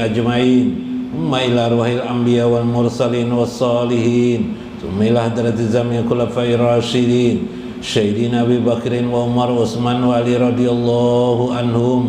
أجمعين ثم إلى أرواح الأنبياء والمرسلين والصالحين ثم إلى حضرة جميع الخلفاء الراشدين سيدنا أبي بكر وعمر وعثمان وعلي رضي الله عنهم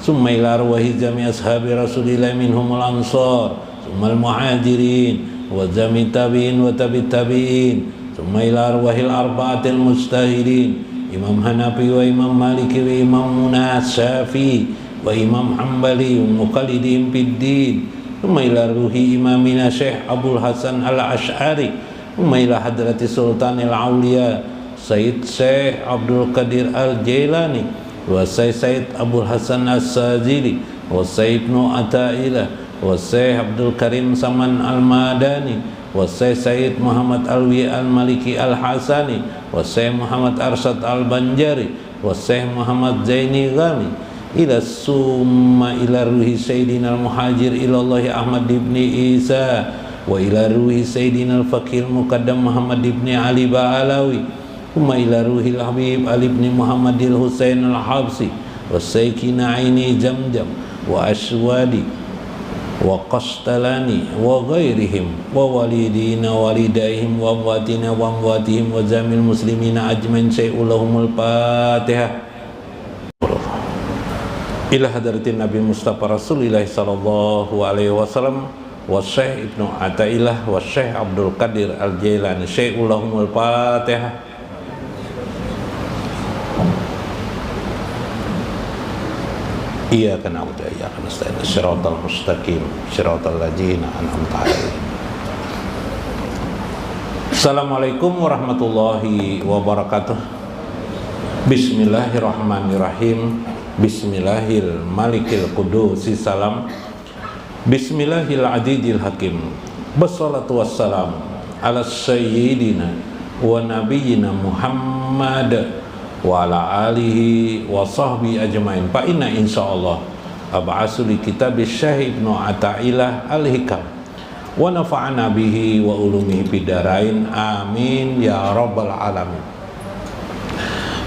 ثم إلى أرواح جميع أصحاب رسول الله منهم الأنصار ثم المهاجرين وجميع التابعين وتابع التابعين ثم إلى أرواح الأربعة المجتهدين إمام حنفي وإمام مالكي وإمام الشافعي وإمام حنبلي ومقلدين في الدين ثم إلى روح إمامنا شيخ أبو الحسن الأشعري ثم إلى حضرة سلطان الأولياء سيد شيخ عبد القادر الجيلاني وسيد أبو الحسن الساجلي وسيد ابن عطائلة وسيد عبد الكريم سمان المدني وسيد محمد alwi al-maliki al-hasani وسيد محمد أرشد البنجري وسيد محمد زيني غامي ila summa ila ruhi sayyidina al-muhajir ila Allah Ahmad ibn Isa wa ila ruhi sayyidina al-faqir muqaddam Muhammad ibn Ali Ba'alawi umma ila ruhi al-habib Ali ibn Muhammad al-Husain al-Habsi wa sayyidina Aini Jamjam wa Ashwadi wa Qastalani wa ghairihim wa walidina walidaihim wa amwatina wa amwatihim wa jamil muslimina ajmain syai'ulahumul Fatihah ila hadratin Nabi Mustafa Rasulullah sallallahu alaihi wasallam wa Syekh Ibnu Athaillah wa Syekh Abdul Qadir Al-Jailani Syai'ullahumul Fatihah. Iyyaka na'budu wa iyyaka nasta'in shiratal mustaqim shiratal ladzina an'amta 'alaihim. Assalamualaikum warahmatullahi wabarakatuh. Bismillahirrahmanirrahim. Bismillahil malikil qudusi salam. Bismillahil adidil hakim. Wassalatu wassalam ala sayyidina wa nabiyyina Muhammad wa ala alihi wa sahbihi ajmain. Fa inna insyaallah ab'asu li kitabis Syekh Ibnu Athaillah al-Hikam wa nafa'ana bihi wa ulumihi bidarain amin ya rabbal alamin.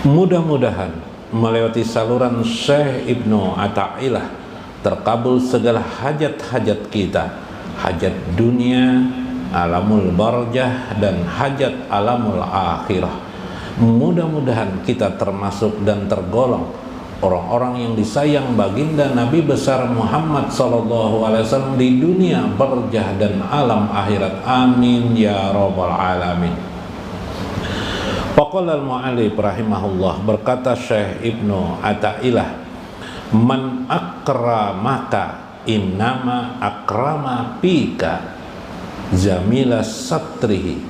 Mudah-mudahan melewati saluran Syekh Ibnu Athaillah terkabul segala hajat-hajat kita, hajat dunia, alamul barzah, dan hajat alamul akhirah. Mudah-mudahan kita termasuk dan tergolong orang-orang yang disayang baginda Nabi besar Muhammad SAW di dunia barzah dan alam akhirat. Amin ya rabbal alamin. Faqala al-mu'allif rahimahullah, berkata Syekh Ibnu Athaillah, man akramaka innama akrama pika zamila satrihi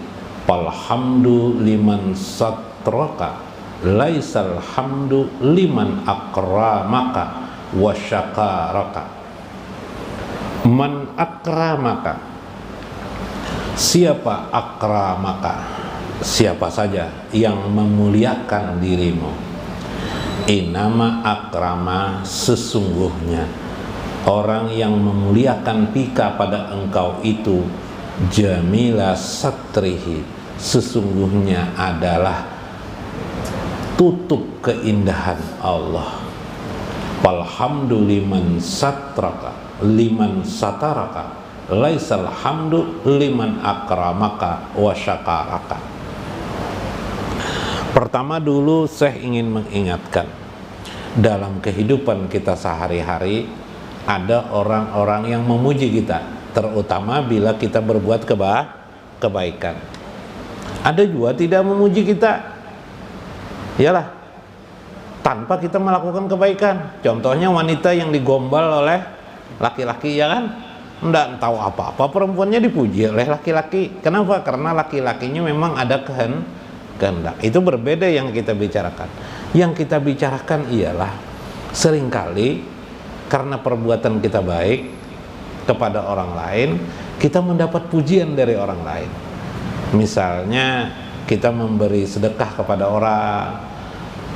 falhamdu liman satraka laisal hamdu liman akramaka wa syakaraka. Man akramaka, siapa akramaka? Siapa saja yang memuliakan dirimu. Inama akrama, sesungguhnya orang yang memuliakan pika pada engkau itu jamila satrihi, sesungguhnya adalah tutup keindahan Allah. Walhamduliman satraka liman sataraka laisal hamdu liman akramaka wa syakaraka. Pertama dulu saya ingin mengingatkan, dalam kehidupan kita sehari-hari ada orang-orang yang memuji kita, terutama bila kita berbuat kebaikan. Ada juga tidak memuji kita, iyalah, tanpa kita melakukan kebaikan. Contohnya wanita yang digombal oleh laki-laki, ya kan? Nggak tahu apa-apa, perempuannya dipuji oleh laki-laki. Kenapa? Karena laki-lakinya memang ada kehendak. Itu berbeda yang kita bicarakan. Yang kita bicarakan ialah seringkali karena perbuatan kita baik kepada orang lain, kita mendapat pujian dari orang lain. Misalnya kita memberi sedekah kepada orang,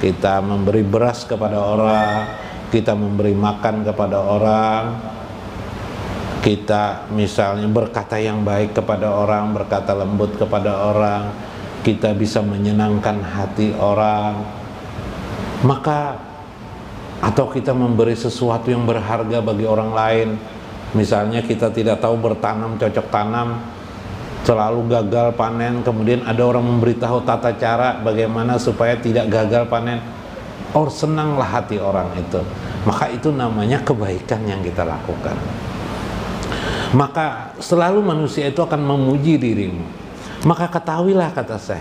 kita memberi beras kepada orang, kita memberi makan kepada orang, kita misalnya berkata yang baik kepada orang, berkata lembut kepada orang, kita bisa menyenangkan hati orang, maka atau kita memberi sesuatu yang berharga bagi orang lain. Misalnya kita tidak tahu bertanam, cocok tanam, selalu gagal panen, kemudian ada orang memberitahu tata cara bagaimana supaya tidak gagal panen. Oh, senanglah hati orang itu. Maka itu namanya kebaikan yang kita lakukan. Maka selalu manusia itu akan memuji dirimu. Maka ketahuilah, kata saya,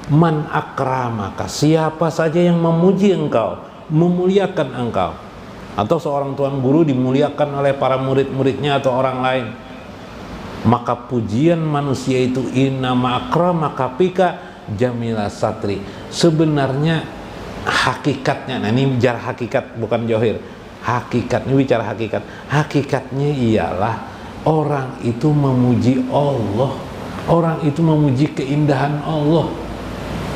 man akramaka, siapa saja yang memuji engkau, memuliakan engkau. Atau seorang tuan guru dimuliakan oleh para murid-muridnya atau orang lain, maka pujian manusia itu innama akramaka pika jamila satri. Sebenarnya hakikatnya, nah ini bicara hakikat bukan johir, hakikatnya bicara hakikat. Hakikatnya ialah orang itu memuji Allah, orang itu memuji keindahan Allah.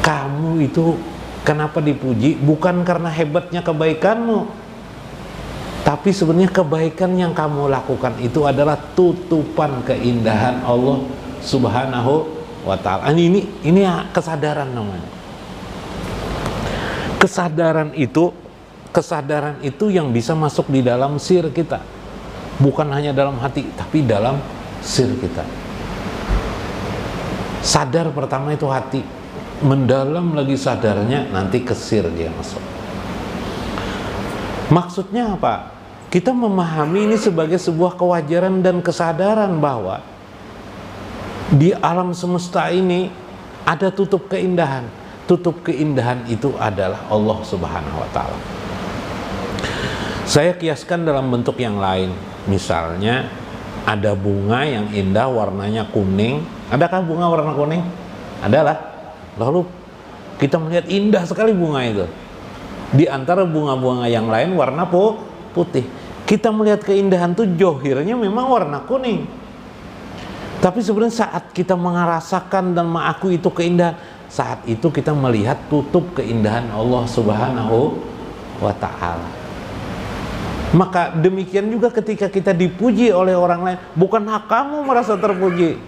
Kamu itu kenapa dipuji? Bukan karena hebatnya kebaikanmu, tapi sebenarnya kebaikan yang kamu lakukan itu adalah tutupan keindahan Allah Subhanahu wa ta'ala. Ini kesadaran namanya. Kesadaran itu yang bisa masuk di dalam sir kita. Bukan hanya dalam hati, tapi dalam sir kita. Sadar pertama itu hati, mendalam lagi sadarnya, nanti ke sir dia masuk. Maksudnya apa? Kita memahami ini sebagai sebuah kewajaran dan kesadaran bahwa di alam semesta ini ada tutup keindahan. Tutup keindahan itu adalah Allah Subhanahu wa ta'ala. Saya kiaskan dalam bentuk yang lain. Misalnya ada bunga yang indah warnanya kuning. Adakah bunga warna kuning? Adalah. Lalu kita melihat indah sekali bunga itu. Di antara bunga-bunga yang lain warna putih. Kita melihat keindahan itu johirnya memang warna kuning. Tapi sebenarnya saat kita merasakan dan mengakui itu keindahan, saat itu kita melihat tutup keindahan Allah Subhanahu wa ta'ala. Maka demikian juga ketika kita dipuji oleh orang lain, bukan hak kamu merasa terpuji.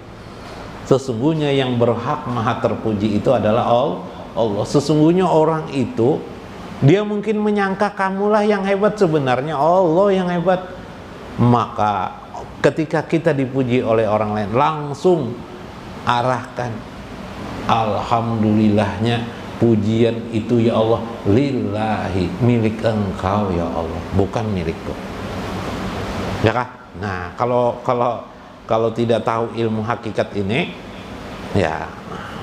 Sesungguhnya yang berhak maha terpuji itu adalah Allah. Sesungguhnya orang itu Dia mungkin menyangka kamulah yang hebat, sebenarnya Allah yang hebat. Maka ketika kita dipuji oleh orang lain, langsung arahkan alhamdulillahnya, pujian itu ya Allah lillahi, milik Engkau ya Allah, bukan milikku. Ya kah? Nah, kalau tidak tahu ilmu hakikat ini, ya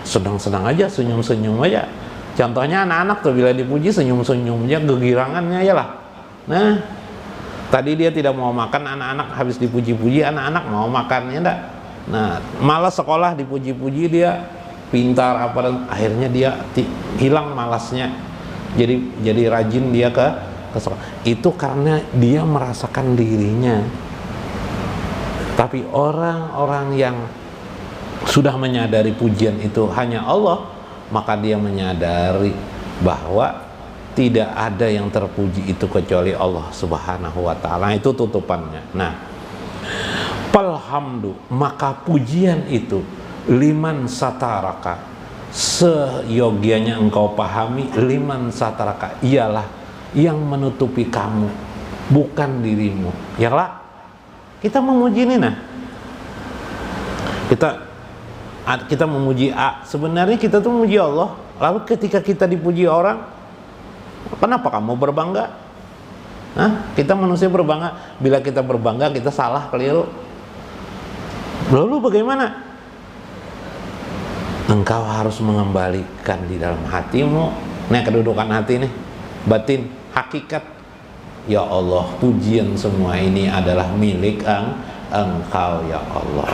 sedang-sedang aja, senyum-senyum aja. Contohnya anak-anak tuh bila dipuji senyum-senyum aja, kegirangannya aja lah. Nah, tadi dia tidak mau makan, anak-anak habis dipuji-puji, anak-anak mau makan, ya enggak? Nah, malas sekolah dipuji-puji, dia pintar apa, dan akhirnya dia hilang malasnya. Jadi rajin dia ke sekolah. Itu karena dia merasakan dirinya. Tapi orang-orang yang sudah menyadari pujian itu hanya Allah, maka dia menyadari bahwa tidak ada yang terpuji itu kecuali Allah Subhanahu wa ta'ala. Itu tutupannya. Nah, palhamdu, maka pujian itu liman sataraka, seyogianya engkau pahami, liman sataraka, ialah yang menutupi kamu, bukan dirimu. Ya lah, kita memuji ini, nah kita memuji A, sebenarnya kita tuh memuji Allah. Lalu ketika kita dipuji orang, kenapa kamu berbangga? Hah? Kita manusia berbangga. Bila kita berbangga, kita salah, keliru. Lalu bagaimana? Engkau harus mengembalikan di dalam hatimu, nah kedudukan hati nih, batin, hakikat. Ya Allah, pujian semua ini adalah milik Engkau ya Allah.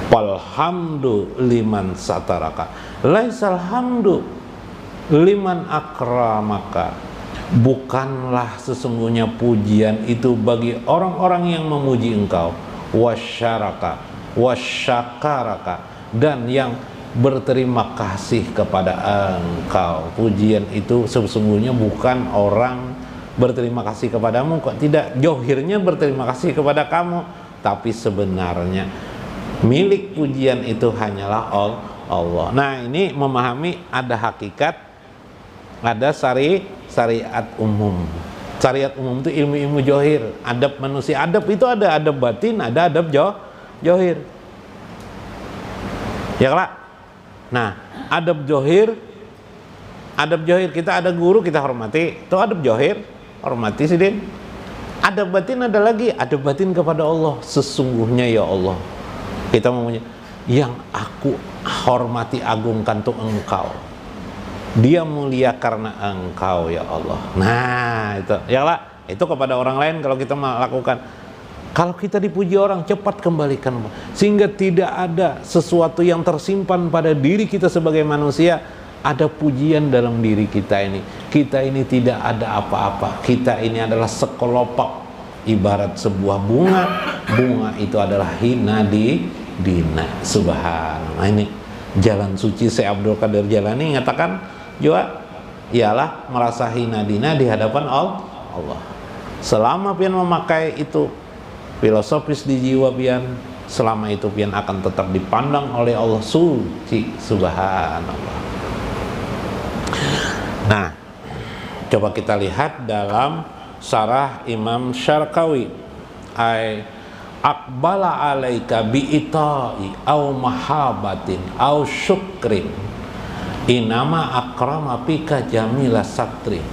Walhamdu liman sataraka, laisal hamdu liman akramaka. Bukanlah sesungguhnya pujian itu bagi orang-orang yang memuji engkau, wasyaraka wasyakaraka, dan yang berterima kasih kepada engkau. Pujian itu sesungguhnya bukan orang berterima kasih kepadamu, kok tidak, johirnya berterima kasih kepada kamu, tapi sebenarnya milik pujian itu hanyalah Allah. Nah, ini memahami ada hakikat, ada syariat umum. Syariat umum itu ilmu-ilmu johir, adab manusia. Adab itu ada adab batin, ada adab johir. Ya lah. Nah, adab johir kita ada guru kita hormati, itu adab johir, hormati sidin. Adab batin ada lagi, adab batin kepada Allah. Sesungguhnya ya Allah, kita memuji, yang aku hormati agungkan tuh engkau, dia mulia karena engkau ya Allah. Nah itu ya lah, itu kepada orang lain kalau kita melakukan. Kalau kita dipuji orang, cepat kembalikan, sehingga tidak ada sesuatu yang tersimpan pada diri kita sebagai manusia. Ada pujian dalam diri kita ini. Kita ini tidak ada apa-apa. Kita ini adalah sekelopak, ibarat sebuah bunga. Bunga itu adalah hina dina. Subhanallah. Ini jalan suci Syekh Abdul Qadir Jalani mengatakan juga, ialah merasa hina dina di hadapan Allah. Selama pian memakai itu filosofis di jiwa pian, selama itu pian akan tetap dipandang oleh Allah suci. Subhanallah. Nah, coba kita lihat dalam syarah Imam Syarqawi, aqbala alaika bi'itai au mahabatin au syukrin inama akrama pika jamila satri.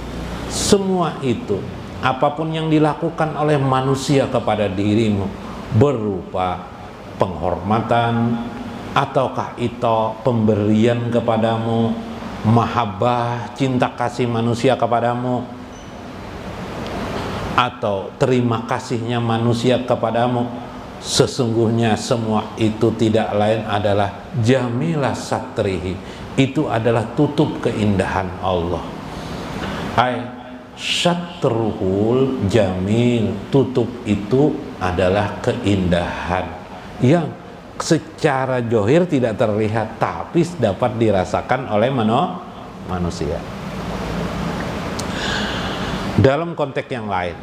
Semua itu, apapun yang dilakukan oleh manusia kepada dirimu, berupa penghormatan ataukah itu pemberian kepadamu, mahabbah, cinta kasih manusia kepadamu, atau terima kasihnya manusia kepadamu, sesungguhnya semua itu tidak lain adalah jamilah satrihi, itu adalah tutup keindahan Allah. Syatruhul jamil, tutup itu adalah keindahan yang secara johir tidak terlihat, tapi dapat dirasakan oleh manusia. Dalam konteks yang lain,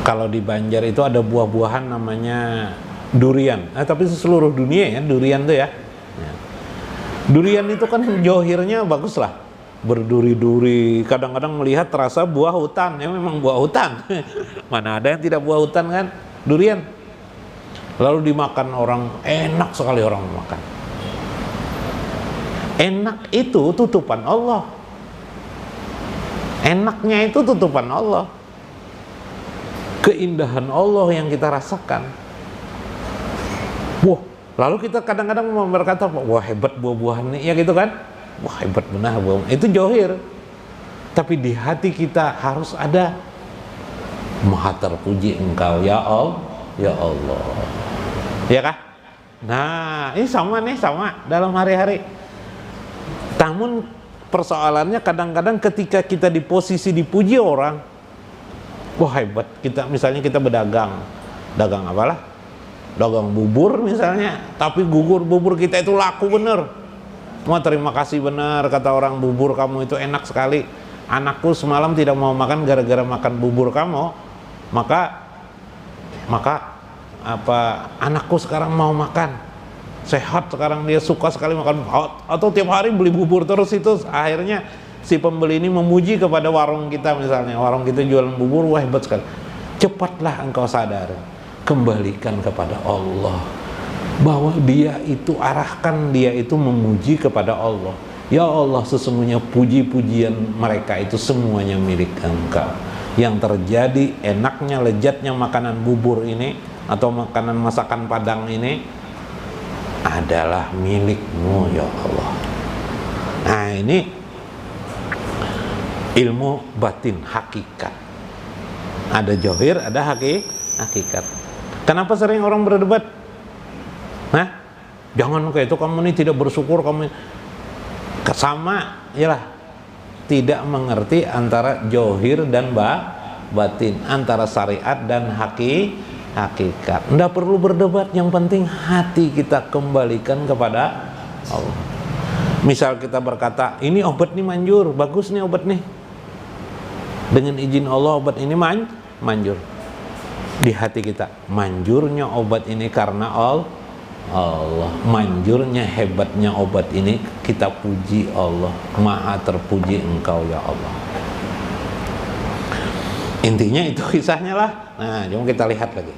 kalau di Banjar itu ada buah-buahan namanya durian, tapi seluruh dunia ya durian tuh ya. Durian itu kan johirnya bagus lah, berduri-duri, kadang-kadang melihat terasa buah hutan, ya memang buah hutan. Mana ada yang tidak buah hutan kan? Durian. Lalu dimakan orang, enak sekali orang makan. Enak itu tutupan Allah. Enaknya itu tutupan Allah. Keindahan Allah yang kita rasakan. Wah, lalu kita kadang-kadang berkata, wah hebat buah-buahan nih, ya gitu kan? Wah hebat benar buah. Itu johir. Tapi di hati kita harus ada, maha terpuji engkau ya Allah, ya Allah. Ya kah? Nah, ini sama nih, sama dalam hari-hari. Namun persoalannya kadang-kadang ketika kita di posisi dipuji orang, wah hebat, kita misalnya kita berdagang, dagang apalah, dagang bubur misalnya, tapi bubur kita itu laku bener. Wah terima kasih bener, kata orang, bubur kamu itu enak sekali. Anakku semalam tidak mau makan gara-gara makan bubur kamu, maka anakku sekarang mau makan. Sehat sekarang, dia suka sekali makan, atau tiap hari beli bubur terus. Itu akhirnya si pembeli ini memuji kepada warung kita, misalnya warung kita jualan bubur, wah hebat sekali. Cepatlah engkau sadar, kembalikan kepada Allah, bahwa dia itu, arahkan dia itu memuji kepada Allah. Ya Allah, sesungguhnya puji-pujian mereka itu semuanya milik engkau. Yang terjadi enaknya, lezatnya makanan bubur ini atau makanan masakan Padang ini adalah milikmu ya Allah. Nah ini ilmu batin hakikat. Ada johir, ada hakikat. Kenapa sering orang berdebat? Nah, jangan kayak itu, kamu ini tidak bersyukur, kamu sama, yalah, tidak mengerti antara johir dan batin, antara syariat dan hakikat. Tidak perlu berdebat, yang penting hati kita kembalikan kepada Allah. Misal kita berkata, ini obat nih manjur, bagus nih obat nih, dengan izin Allah obat ini manjur. Di hati kita, manjurnya obat ini karena Allah, manjurnya, hebatnya obat ini, kita puji Allah, maha terpuji engkau ya Allah. Intinya itu kisahnya lah. Nah, jom kita lihat lagi.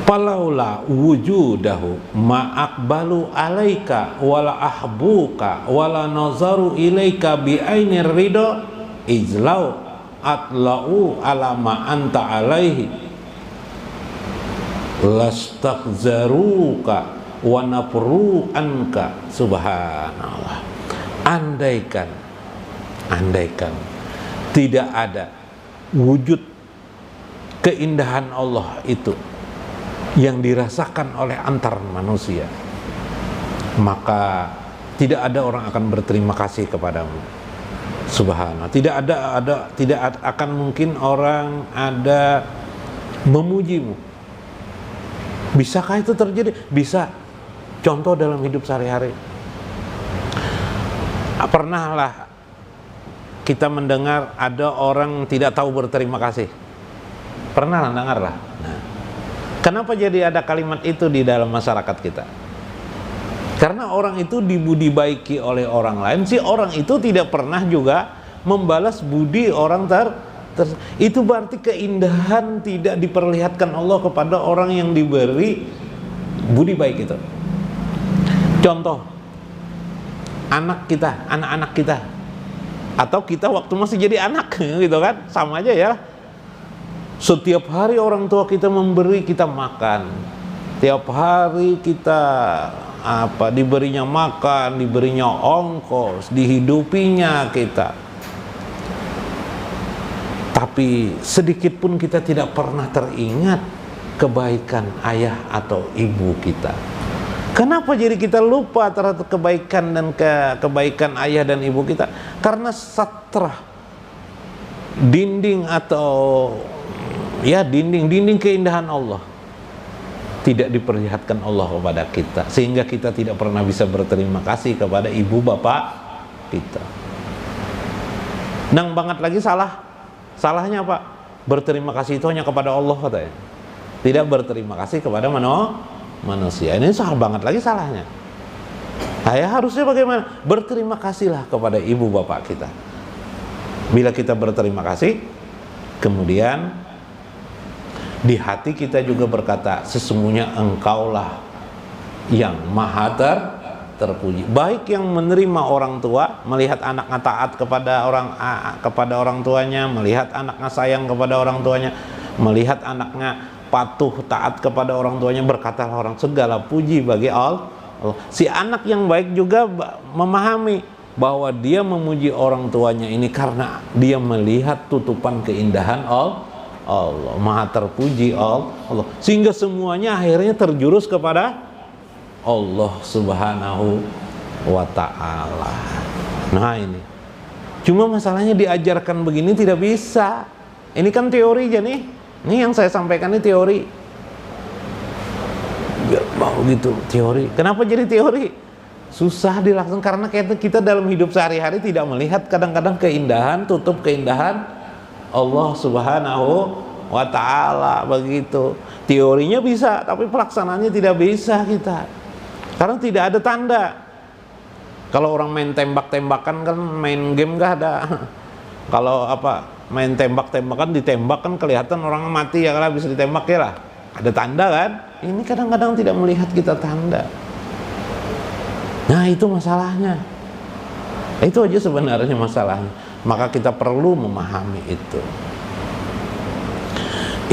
Falaula wujudahu ma'akbalu alaika wala ahbuka wala nazaru ilaika bi'ainir ridho izlau atla'u ala ma anta alaihi lastakzaruka wa nafru anka. Subhanallah. Andaikan tidak ada wujud keindahan Allah itu yang dirasakan oleh antar manusia, maka tidak ada orang akan berterima kasih kepadamu. Subhanallah. Tidak akan mungkin orang ada memujimu. Bisakah itu terjadi? Bisa. Contoh dalam hidup sehari-hari. Pernahlah kita mendengar ada orang tidak tahu berterima kasih. Pernah dengar lah. Nah, kenapa jadi ada kalimat itu di dalam masyarakat kita? Karena orang itu dibudibaiki oleh orang lain, si orang itu tidak pernah juga membalas budi orang itu berarti keindahan tidak diperlihatkan Allah kepada orang yang diberi budi baik itu. Contoh, anak-anak kita, atau kita waktu masih jadi anak, gitu kan, sama aja ya. Setiap hari orang tua kita memberi kita makan, tiap hari kita diberinya makan, diberinya ongkos, dihidupinya kita. Tapi sedikit pun kita tidak pernah teringat kebaikan ayah atau ibu kita. Kenapa jadi kita lupa terhadap kebaikan dan kebaikan ayah dan ibu kita? Karena satrah, dinding atau dinding keindahan Allah tidak diperlihatkan Allah kepada kita, sehingga kita tidak pernah bisa berterima kasih kepada ibu bapak kita. Nang banget lagi salahnya apa? Berterima kasih itu hanya kepada Allah katanya, tidak berterima kasih kepada manusia. Ini salah banget lagi salahnya. Harusnya bagaimana? Berterima kasihlah kepada ibu bapak kita. Bila kita berterima kasih, kemudian di hati kita juga berkata, sesungguhnya engkaulah yang maha terpuji. Baik yang menerima orang tua, melihat anaknya taat kepada orang tuanya, melihat anaknya sayang kepada orang tuanya, melihat anaknya patuh taat kepada orang tuanya, berkatalah orang, segala puji bagi Allah. Si anak yang baik juga memahami bahwa dia memuji orang tuanya ini karena dia melihat tutupan keindahan Allah. Maha terpuji Allah, sehingga semuanya akhirnya terjurus kepada Allah Subhanahu wa ta'ala. Nah ini, cuma masalahnya diajarkan begini tidak bisa. Ini kan teori aja nih. Ini yang saya sampaikan ini teori. Gak mau gitu teori. Kenapa jadi teori? Susah dilaksanakan karena kita dalam hidup sehari-hari tidak melihat kadang-kadang keindahan, tutup keindahan Allah Subhanahu wa ta'ala begitu. Teorinya bisa, tapi pelaksanaannya tidak bisa kita. Karena tidak ada tanda. Kalau orang main tembak-tembakan kan main game gak ada. Kalau main tembak-tembakan, ditembak kan kelihatan orang mati ya, kalau bisa ditembak ya lah. Ada tanda kan? Ini kadang-kadang tidak melihat kita tanda. Nah itu masalahnya. Itu aja sebenarnya masalahnya. Maka kita perlu memahami itu.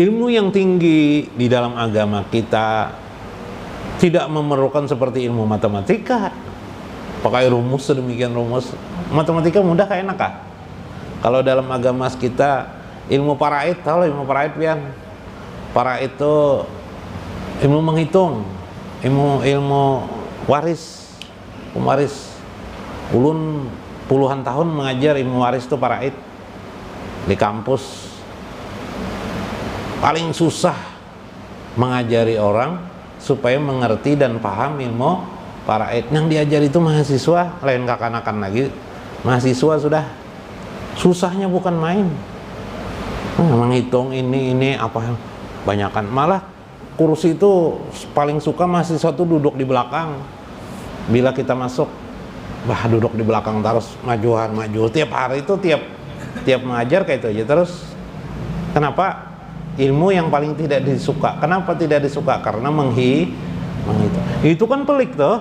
Ilmu yang tinggi di dalam agama kita tidak memerlukan seperti ilmu matematika, pakai rumus sedemikian rumus. Matematika mudah kayak enak kah? Kalau dalam agama kita ilmu paraid, tahu ilmu paraid pian? Paraid itu ilmu menghitung, ilmu waris, Ulun puluhan tahun mengajar ilmu waris itu paraid di kampus. Paling susah mengajari orang supaya mengerti dan paham ilmu paraid. Yang diajar itu mahasiswa, lain kakanakan lagi. Mahasiswa sudah susahnya bukan main. Menghitung ini apa banyakan. Malah kursi itu paling suka mahasiswa itu duduk di belakang. Bila kita masuk, duduk di belakang terus maju tiap hari itu tiap mengajar kayak itu aja terus. Kenapa? Ilmu yang paling tidak disuka. Kenapa tidak disuka? Karena menghitung. Itu kan pelik toh.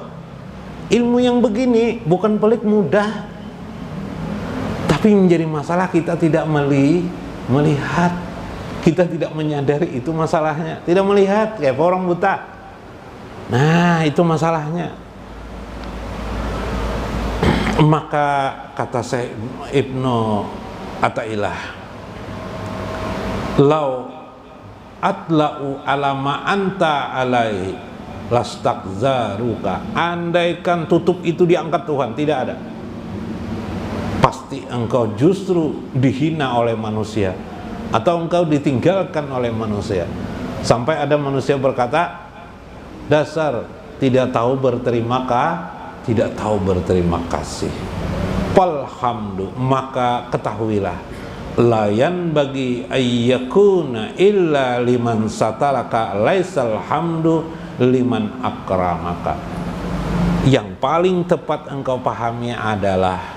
Ilmu yang begini bukan pelik, mudah. Tapi menjadi masalah kita tidak melihat. Kita tidak menyadari itu masalahnya. Tidak melihat, kayak orang buta. Nah, itu masalahnya. Maka kata saya Ibnu Athaillah, lau atla'u alama anta alaihi lastakzaruka. Andaikan tutup itu diangkat Tuhan, tidak ada, pasti engkau justru dihina oleh manusia atau engkau ditinggalkan oleh manusia. Sampai ada manusia berkata, dasar tidak tahu berterima kasih. Falhamdu, maka ketahuilah, layan bagi ayyakuna illa liman sataraka laisal hamdu liman akramaka. Yang paling tepat engkau pahami adalah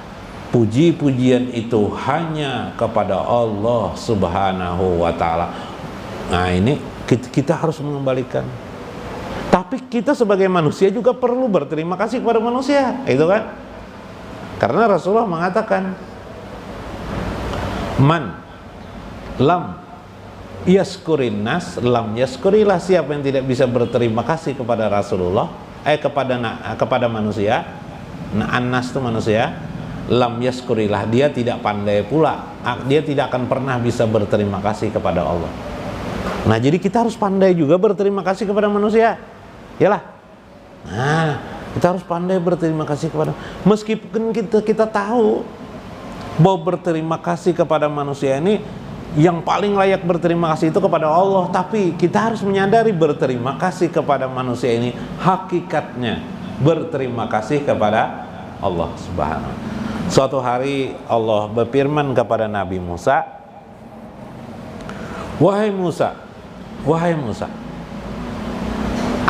puji-pujian itu hanya kepada Allah Subhanahu wa ta'ala. Nah ini kita harus mengembalikan. Tapi kita sebagai manusia juga perlu berterima kasih kepada manusia, itu kan? Karena Rasulullah mengatakan, man lam yaskurin nas lam yaskurilah. Siapa yang tidak bisa berterima kasih kepada Rasulullah, kepada manusia, an-nas itu manusia, lam yaskurilah, dia tidak pandai pula, dia tidak akan pernah bisa berterima kasih kepada Allah. Nah jadi kita harus pandai juga berterima kasih kepada manusia, yalah. Nah kita harus pandai berterima kasih kepada, meskipun kita tahu bahwa berterima kasih kepada manusia ini yang paling layak berterima kasih itu kepada Allah, tapi kita harus menyadari berterima kasih kepada manusia ini hakikatnya berterima kasih kepada Allah Subhanahu. Suatu hari Allah berfirman kepada Nabi Musa, wahai Musa,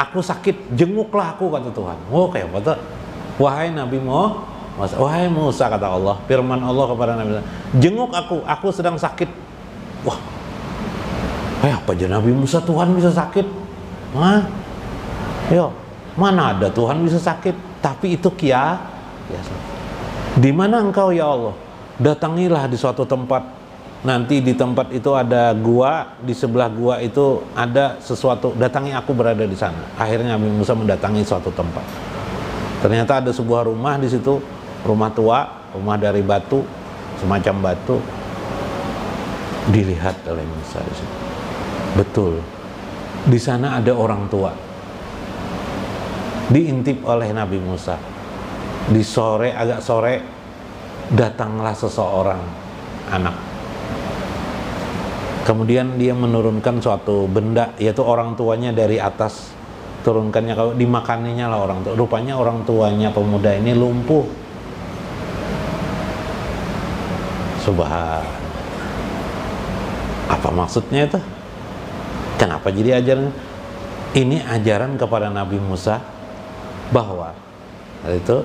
aku sakit, jenguklah aku, kata Tuhan. Oh kayak apa tuh? Wahai Nabi Musa, wahai Musa, kata Allah, firman Allah kepada Nabi Musa, jenguk aku sedang sakit. Wah, apa aja Nabi Musa Tuhan bisa sakit? Yo, mana ada Tuhan bisa sakit? Tapi itu kiasan. Di mana engkau ya Allah? Datangilah di suatu tempat. Nanti di tempat itu ada gua, di sebelah gua itu ada sesuatu. Datangi aku berada di sana. Akhirnya Nabi Musa mendatangi suatu tempat. Ternyata ada sebuah rumah di situ, rumah tua, rumah dari batu, semacam batu. Dilihat oleh Musa di situ. Betul. Di sana ada orang tua. Diintip oleh Nabi Musa. Di sore, agak sore, datanglah seseorang anak. Kemudian dia menurunkan suatu benda, yaitu orang tuanya dari atas. Turunkannya, kalau dimakaninya lah orang tua. Rupanya orang tuanya pemuda ini lumpuh. Subhan. Apa maksudnya itu? Kenapa jadi ajaran? Ini ajaran kepada Nabi Musa bahwa itu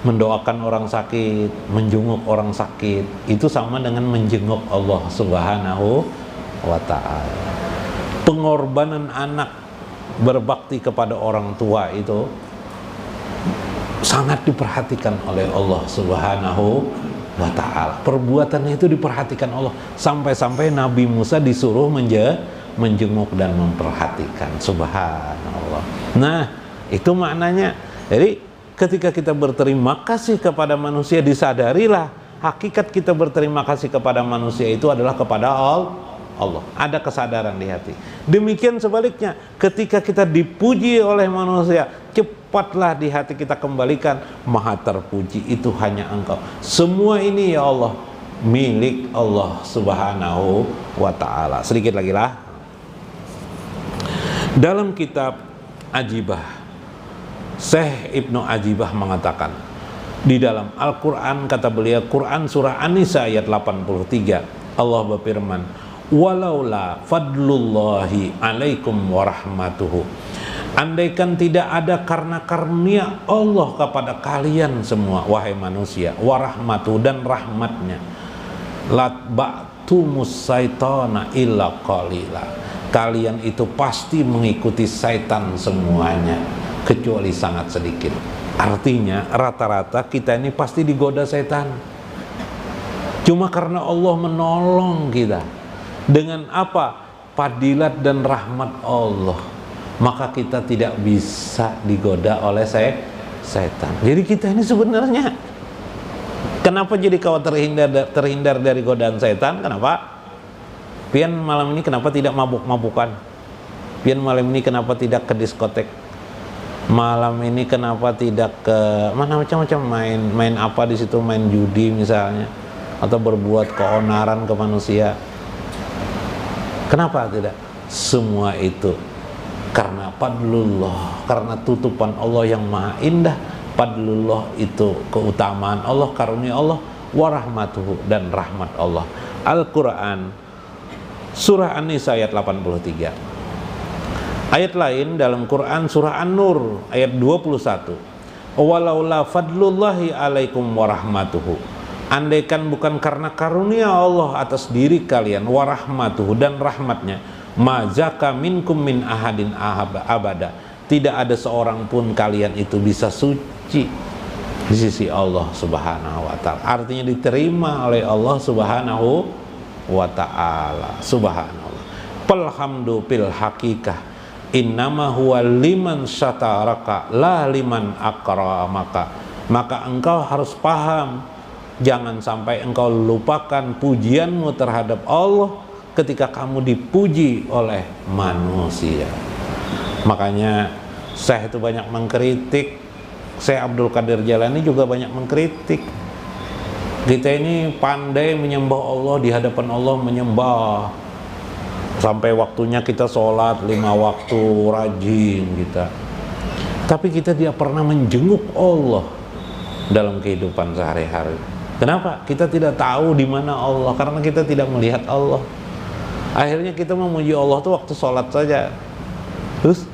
mendoakan orang sakit, menjenguk orang sakit, itu sama dengan menjenguk Allah Subhanahu wa ta'ala. Pengorbanan anak berbakti kepada orang tua itu sangat diperhatikan oleh Allah Subhanahu wa ta'ala. Perbuatannya itu diperhatikan Allah, sampai-sampai Nabi Musa disuruh menjenguk dan memperhatikan. Subhanallah. Nah, itu maknanya. Jadi ketika kita berterima kasih kepada manusia, disadarilah hakikat kita berterima kasih kepada manusia itu adalah kepada Allah. Ada kesadaran di hati. Demikian sebaliknya, ketika kita dipuji oleh manusia, cepatlah di hati kita kembalikan, maha terpuji itu hanya Engkau. Semua ini ya Allah milik Allah Subhanahu wa ta'ala. Sedikit lagi lah. Dalam kitab Ajibah, Syekh Ibnu Ajibah mengatakan, di dalam Al-Quran, kata beliau, Quran surah An-Nisa ayat 83, Allah berfirman, walaula fadlullahi alaikum warahmatuhu, andaikan tidak ada karena karunia Allah kepada kalian semua wahai manusia, warahmatuhu dan rahmatnya, latba'tumus syaitana illa qalila, kalian itu pasti mengikuti syaitan semuanya kecuali sangat sedikit. Artinya rata-rata kita ini pasti digoda syaitan. Cuma karena Allah menolong kita dengan apa? Fadilat dan rahmat Allah, maka kita tidak bisa digoda oleh setan. Jadi kita ini sebenarnya kenapa jadi kau terhindar dari godaan setan? Kenapa? Pian malam ini kenapa tidak mabuk-mabukan? Pian malam ini kenapa tidak ke diskotek? Malam ini kenapa tidak ke mana, macam-macam main apa di situ, main judi misalnya, atau berbuat keonaran ke manusia? Kenapa tidak? Semua itu karena fadlullah, karena tutupan Allah yang maha indah. Fadlullah itu keutamaan Allah, karunia Allah, warahmatuhu dan rahmat Allah. Al-Quran surah An-Nisa ayat 83. Ayat lain dalam Quran surah An-Nur ayat 21, walaula fadlullahi alaikum warahmatuhu, andaikan bukan karena karunia Allah atas diri kalian, warahmatuhu dan rahmatnya, mazaka minkum min ahadin abada, tidak ada seorang pun kalian itu bisa suci di sisi Allah Subhanahu wa ta'ala. Artinya diterima oleh Allah Subhanahu wa ta'ala. Subhanallah. Palhamdu fil hakikah innama huwa liman syataraka la liman akramaka. Maka engkau harus paham, jangan sampai engkau lupakan pujianmu terhadap Allah ketika kamu dipuji oleh manusia. Makanya Syekh itu banyak mengkritik, Syekh Abdul Qadir Jalani juga banyak mengkritik. Kita ini pandai menyembah Allah, di hadapan Allah menyembah, sampai waktunya kita sholat 5 waktu rajin kita, tapi kita tidak pernah menjenguk Allah dalam kehidupan sehari-hari. Kenapa? Kita tidak tahu di mana Allah, karena kita tidak melihat Allah. Akhirnya kita memuji Allah tuh waktu sholat saja. Terus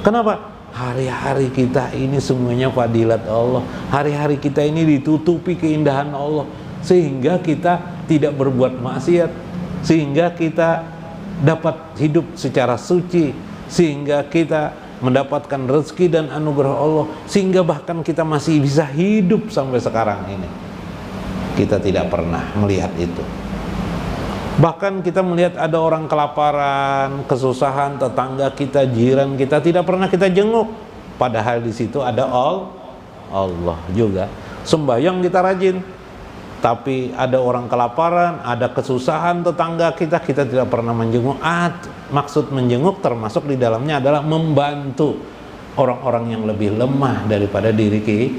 kenapa? hari-hari kita ini semuanya fadilat Allah. Hari-hari kita ini ditutupi keindahan Allah, sehingga kita tidak berbuat maksiat, sehingga kita dapat hidup secara suci, sehingga kita mendapatkan rezeki dan anugerah Allah, sehingga bahkan kita masih bisa hidup sampai sekarang ini. Kita tidak pernah melihat itu. Bahkan kita melihat ada orang kelaparan, kesusahan, tetangga kita, jiran kita, tidak pernah kita jenguk. Padahal di situ ada Allah juga. Sembahyang kita rajin, tapi ada orang kelaparan, ada kesusahan tetangga kita, kita tidak pernah menjenguk. Maksud menjenguk termasuk di dalamnya adalah membantu orang-orang yang lebih lemah daripada diri kita.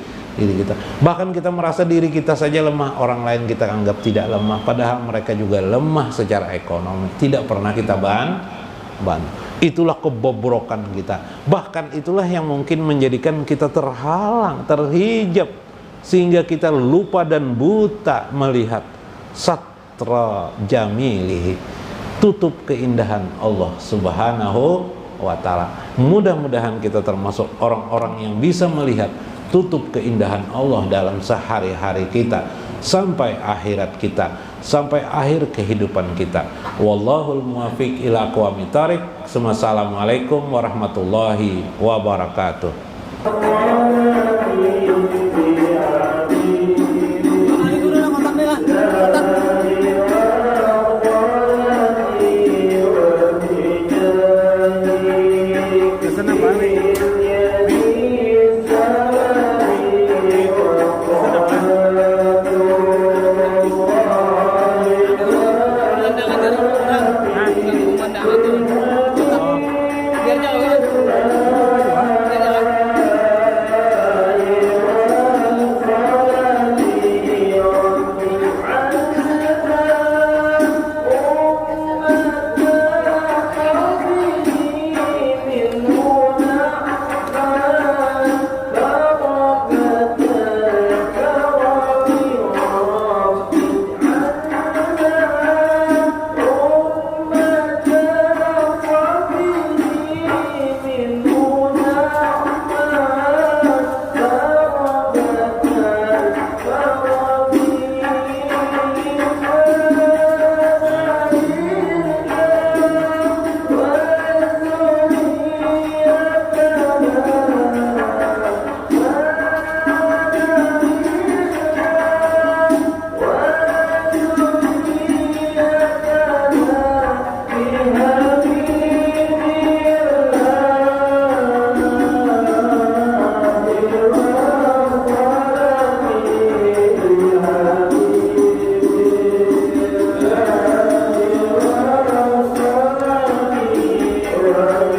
Bahkan kita merasa diri kita saja lemah, orang lain kita anggap tidak lemah, padahal mereka juga lemah secara ekonomi. Tidak pernah kita bantu. Itulah kebobrokan kita. Bahkan itulah yang mungkin menjadikan kita terhalang, terhijab, sehingga kita lupa dan buta melihat satra jamilihi, tutup keindahan Allah Subhanahu wa ta'ala. Mudah-mudahan kita termasuk orang-orang yang bisa melihat tutup keindahan Allah dalam sehari-hari kita, sampai akhirat kita, sampai akhir kehidupan kita. Wallahul muwaffiq ila aqwamit thariq. Assalamualaikum warahmatullahi wabarakatuh.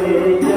Amin.